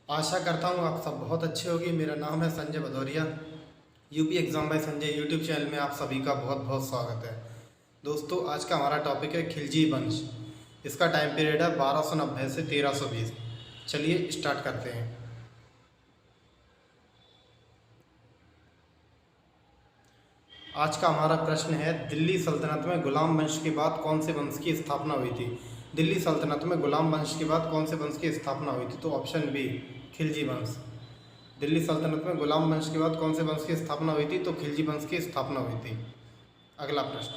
आशा करता हूँ आप सब बहुत अच्छे होगी। मेरा नाम है Sanjay Bhadauria. UP exam by Sanjay YouTube channel में आप सभी का बहुत बहुत स्वागत है। दोस्तों, आज का हमारा टॉपिक है खिलजी वंश। इसका टाइम पीरियड है 1290 से 1320। चलिए स्टार्ट करते हैं। आज का हमारा प्रश्न है, दिल्ली सल्तनत में गुलाम वंश के बाद कौन से वंश की स्थापना हुई थी। दिल्ली सल्तनत में गुलाम वंश के बाद कौन से वंश की स्थापना हुई थी? तो ऑप्शन बी, खिलजी वंश। दिल्ली सल्तनत में गुलाम वंश के बाद कौन से वंश की स्थापना हुई थी? तो खिलजी वंश की स्थापना हुई थी। अगला प्रश्न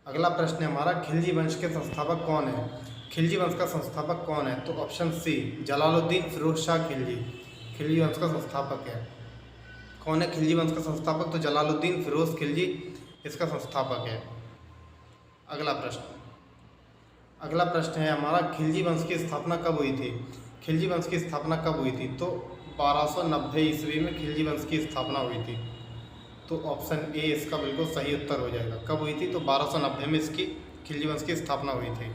अगला प्रश्न है हमारा, खिलजी वंश के संस्थापक कौन है? खिलजी वंश का संस्थापक कौन है? तो ऑप्शन सी, जलालुद्दीन फिरोज शाह खिलजी। खिलजी वंश का संस्थापक है। कौन है खिलजी वंश का संस्थापक? तो जलालुद्दीन फिरोज खिलजी इसका संस्थापक है। अगला प्रश्न है हमारा, खिलजी वंश की स्थापना कब हुई थी? खिलजी वंश की स्थापना कब हुई थी? तो 1290 ईस्वी में खिलजी वंश की स्थापना हुई थी। तो ऑप्शन ए इसका बिल्कुल सही उत्तर हो जाएगा। कब हुई थी? तो 1290 में इसकी खिलजी वंश की स्थापना हुई थी।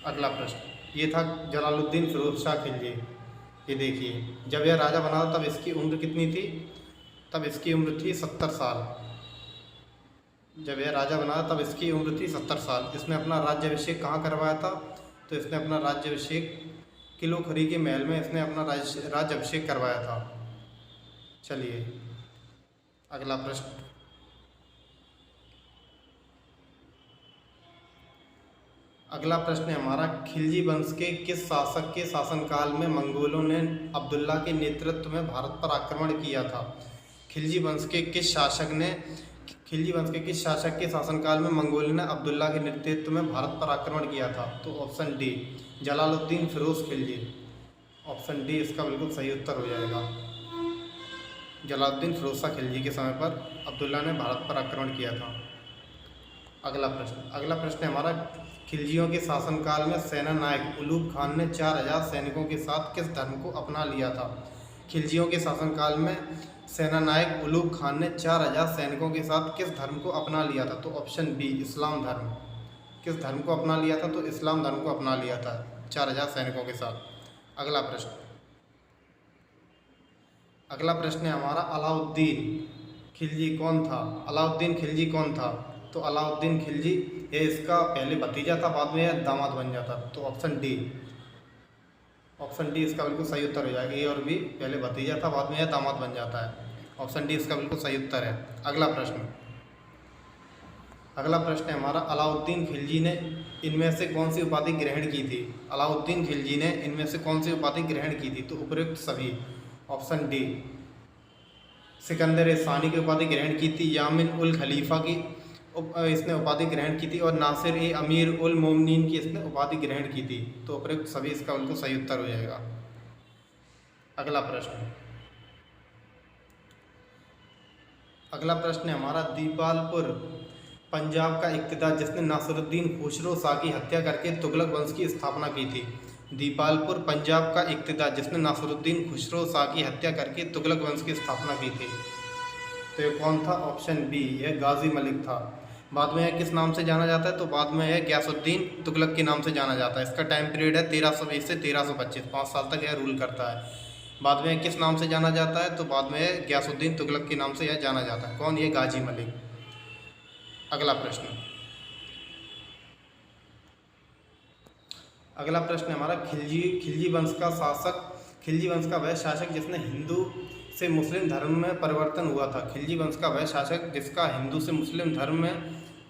अगला प्रश्न, ये था जलालुद्दीन फिरोज शाह खिलजी। ये देखिए, जब यह राजा बना तब इसकी उम्र कितनी थी? तब इसकी उम्र थी 70 साल। जब यह राजा बना तब इसकी उम्र थी 70 साल। इसने अपना राज्याभिषेक कहाँ करवाया था? तो इसने अपना राज्याभिषेक किलो खरी के महल में इसने अपना राज्याभिषेक करवाया था। चलिए अगला प्रश्न अगला प्रश्न है हमारा, खिलजी वंश के किस शासक के शासनकाल में मंगोलों ने अब्दुल्ला के नेतृत्व में भारत पर आक्रमण किया था? खिलजी वंश के किस शासक के शासनकाल में मंगोलों ने अब्दुल्ला के नेतृत्व में भारत पर आक्रमण किया था? तो option D, Jalaluddin Firoz Khilji. Option D इसका बिल्कुल सही उत्तर हो जाएगा। जलालुद्दीन फिरोज शाह खिलजी के समय पर अब्दुल्ला ने भारत पर आक्रमण किया था। अगला प्रश्न है हमारा, खिलजियों के शासनकाल में सेना नायक उलूग खान ने 4000 सैनिकों के साथ किस धर्म को अपना लिया था? खिलजियों के शासनकाल में सेना नायक उलूग खान ने 4000 सैनिकों के साथ किस धर्म को अपना लिया था? तो ऑप्शन बी, इस्लाम धर्म। किस धर्म को अपना लिया था? तो इस्लाम धर्म को अपना लिया था 4000 सैनिकों के साथ। अगला प्रश्न है हमारा, अलाउद्दीन खिलजी कौन था? अलाउद्दीन खिलजी कौन था? तो अलाउद्दीन खिलजी ये इसका पहले भतीजा था, बाद में यह दामाद बन जाता। तो ऑप्शन डी इसका बिल्कुल सही उत्तर हो जाएगा। ए और बी, पहले भतीजा था, बाद में यह दामाद बन जाता है। ऑप्शन डी इसका बिल्कुल सही उत्तर है। अगला प्रश्न है हमारा, अलाउद्दीन खिलजी ने इनमें से कौन सी उपाधि ग्रहण की थी? अलाउद्दीन खिलजी ने इनमें से कौन सी उपाधि ग्रहण की थी? तो उपयुक्त सभी। ऑप्शन डी, सिकंदर सानी की उपाधि ग्रहण की थी, यामिन उल खलीफा की इसने उपाधि ग्रहण की थी, और नासिर ए अमीर उल मोमिनीन की इसने उपाधि ग्रहण की थी। तो उपयुक्त सभी इसका बिल्कुल सही उत्तर हो जाएगा। अगला प्रश्न है हमारा, दीपालपुर पंजाब का इक्तिदार जिसने नासिरुद्दीन खुसरो शाह की हत्या करके तुगलक वंश की स्थापना की थी। दीपालपुर पंजाब का इक्तिदार जिसने नासिरुद्दीन खुसरो शाह की हत्या करके तुगलक वंश की स्थापना की थी। तो ये कौन था? ऑप्शन बी, यह गाजी मलिक था। बाद में यह किस नाम से जाना जाता है? तो बाद में यह गयासुद्दीन तुगलक के नाम से जाना जाता है। इसका टाइम पीरियड है 1320 से 1325, 5 साल तक यह रूल करता है। बाद में किस नाम से जाना जाता है? तो बाद में यह गयासुद्दीन तुगलक के नाम से यह जाना जाता है। कौन? ये गाजी मलिक। अगला प्रश्न हमारा, खिलजी वंश का वह शासक जिसने हिंदू से मुस्लिम धर्म में परिवर्तन हुआ था। खिलजी वंश का वह शासक जिसका हिंदू से मुस्लिम धर्म में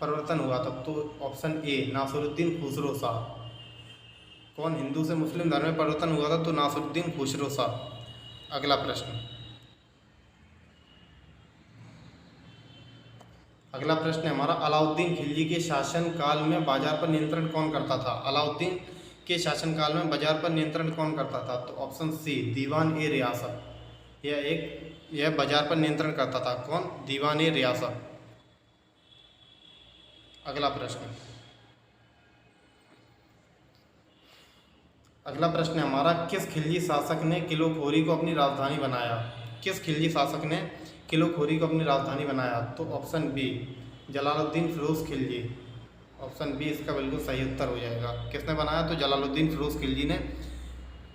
परिवर्तन हुआ था। तो ऑप्शन ए, नासिरुद्दीन खुसरो शाह। कौन हिंदू से मुस्लिम धर्म में परिवर्तन हुआ था? तो नासिरुद्दीन खुसरो शाह। अगला प्रश्न है हमारा, अलाउद्दीन खिलजी के शासन काल में बाजार पर नियंत्रण कौन करता था? अलाउद्दीन के शासनकाल में बाजार पर नियंत्रण कौन करता था? तो ऑप्शन सी, दीवान ए रियासत। यह बाजार पर नियंत्रण करता था। कौन? दीवान ए रियासत। अगला प्रश्न है हमारा, किस खिलजी शासक ने किलोखोरी को अपनी राजधानी बनाया? किस खिलजी शासक ने किलोखोरी को अपनी राजधानी बनाया? तो option B, Jalaluddin Firoz Khilji. Option B इसका बिल्कुल सही उत्तर हो जाएगा। किसने बनाया? तो जलालुद्दीन फिरोज खिलजी ने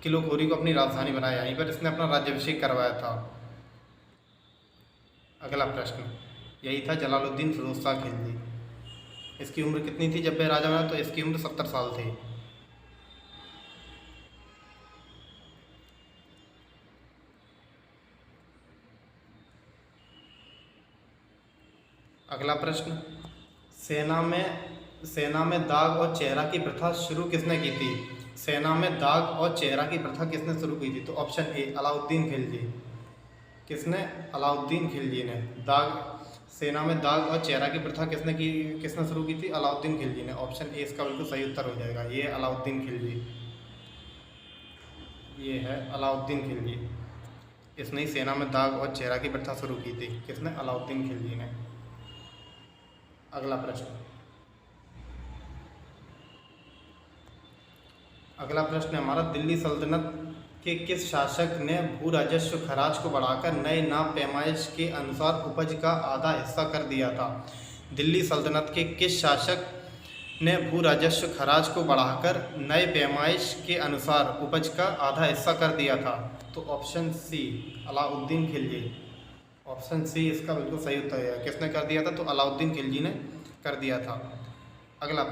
किलोकोरी को अपनी राजधानी बनाया, यहीं पर इसने अपना राज्याभिषेक करवाया था। अगला प्रश्न यही था, जलालुद्दीन फिरोज शाह खिलजी। इसकी उम्र कितनी थी जब वह राजा बना? तो इसकी उम्र 70 साल थी। अगला प्रश्न, सेना में दाग और चेहरा की प्रथा शुरू किसने की थी? सेना में दाग और चेहरा की प्रथा किसने शुरू की थी? तो ऑप्शन ए अलाउद्दीन खिलजी। किसने? अलाउद्दीन खिलजी ने। सेना में दाग और चेहरा की प्रथा किसने शुरू की थी? अलाउद्दीन खिलजी ने। ऑप्शन ए इसका बिल्कुल सही उत्तर हो जाएगा। ये अलाउद्दीन खिलजी, ये है अलाउद्दीन खिलजी। इसने ही सेना में दाग और चेहरा की प्रथा शुरू की थी। किसने? अलाउद्दीन खिलजी ने। अगला प्रश्न है हमारा, दिल्ली सल्तनत के किस शासक ने भू राजस्व खराज को बढ़ाकर नए नाप पैमाइश के अनुसार उपज का आधा हिस्सा कर दिया था? दिल्ली सल्तनत के किस शासक ने भू राजस्व खराज को बढ़ाकर नए पैमाइश के अनुसार उपज का आधा हिस्सा कर दिया था? तो option C Alauddin Khilji. Option C इसका बिल्कुल सही उत्तर है। किसने कर दिया था? तो अलाउद्दीन खिलजी ने कर दिया था। अगला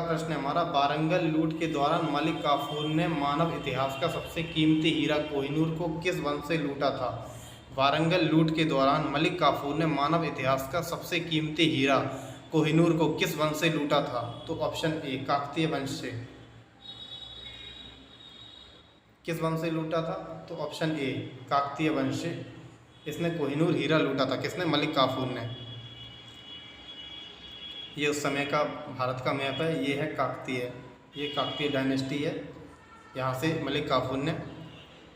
प्रश्न है हमारा, वारंगल लूट के दौरान मलिक काफूर ने मानव इतिहास का सबसे कीमती हीरा कोहिनूर को किस वन से लूटा था? वारंगल लूट के दौरान मलिक काफूर ने मानव इतिहास का सबसे कीमती हीरा कोहिनूर को किस वन से लूटा था? तो ऑप्शन ए काकतीय वंश से। किस वंश से लूटा था? तो ऑप्शन ए काकतीय वंश से इसने कोहिनूर हीरा लूटा था। किसने? मलिक काफूर ने। ये उस समय का भारत का मैप है, ये है काकतीय, ये काकतीय डायनेस्टी है, यहाँ से मलिक काफूर ने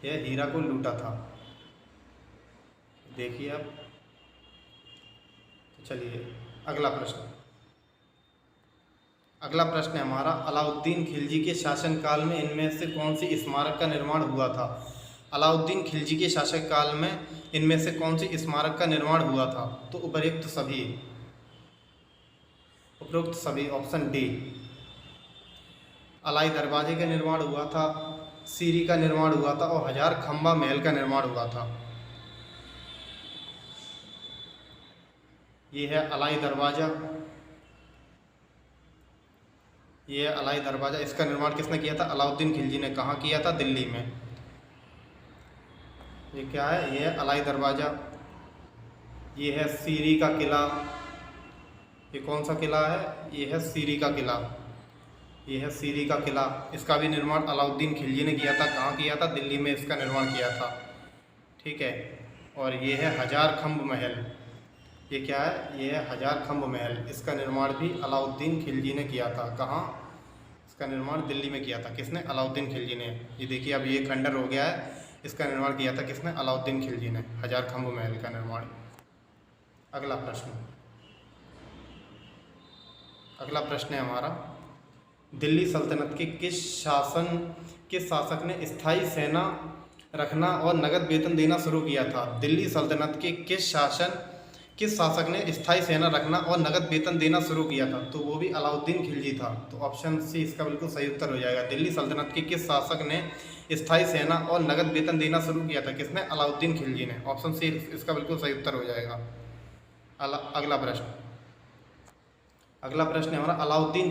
यह हीरा को लूटा था। देखिए आप। तो चलिए अगला प्रश्न है हमारा, अलाउद्दीन खिलजी के शासनकाल में इनमें से कौन सी स्मारक का निर्माण हुआ था? अलाउद्दीन खिलजी के शासनकाल में इनमें से कौन सी स्मारक का निर्माण हुआ था? तो उपरोक्त सभी। ऑप्शन डी अलाई दरवाजे का निर्माण हुआ था, सीरी का निर्माण हुआ था और हजार खंबा महल का निर्माण हुआ था। ये है अलाई दरवाजा, ये है अलाई दरवाजा। इसका निर्माण किसने किया था? अलाउद्दीन खिलजी ने। कहाँ किया था? दिल्ली में। ये क्या है? ये है अलाई दरवाजा। ये है सीरी का किला। ये कौन सा किला है? ये है सीरी का किला। ये है सीरी का किला। इसका भी निर्माण अलाउद्दीन खिलजी ने किया था। कहाँ किया था? दिल्ली में इसका निर्माण किया था। ठीक है। और ये है हजार खंब महल। ये क्या है? ये है हजार खंब महल। इसका निर्माण भी अलाउद्दीन खिलजी ने किया था। कहाँ? इसका निर्माण दिल्ली में किया था। किसने? अलाउद्दीन खिलजी ने। ये देखिए अब ये खंडर हो गया है। इसका निर्माण किया था किसने? अलाउद्दीन खिलजी ने, हजार खंब महल का निर्माण। अगला प्रश्न है हमारा, दिल्ली सल्तनत के किस शासक ने स्थायी सेना रखना और नगद वेतन देना शुरू किया था? दिल्ली सल्तनत के किस शासक ने स्थायी सेना रखना और नगद वेतन देना शुरू किया था? तो वो भी अलाउद्दीन खिलजी था। तो ऑप्शन सी इसका बिल्कुल सही उत्तर हो जाएगा। दिल्ली सल्तनत के किस शासक ने स्थायी सेना और नगद वेतन देना शुरू किया था? किसने? अलाउद्दीन खिलजी ने। ऑप्शन सी इसका बिल्कुल सही उत्तर हो जाएगा। अगला प्रश्न है हमारा, अलाउद्दीन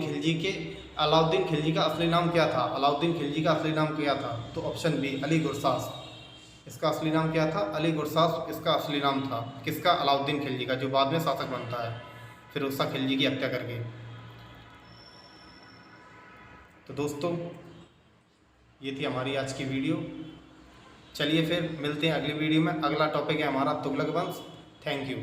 खिलजी का असली नाम क्या था? अलाउद्दीन खिलजी का असली नाम क्या था? तो ऑप्शन बी अली गुरसास। इसका असली नाम क्या था? अली गुरसास इसका असली नाम था। किसका? अलाउद्दीन खिलजी का, जो बाद में शासक बनता है फिरोज शाह खिलजी की हत्या करके। तो दोस्तों ये थी हमारी आज की वीडियो। चलिए फिर मिलते हैं अगली वीडियो में। अगला टॉपिक है हमारा तुगलक वंश। Thank you.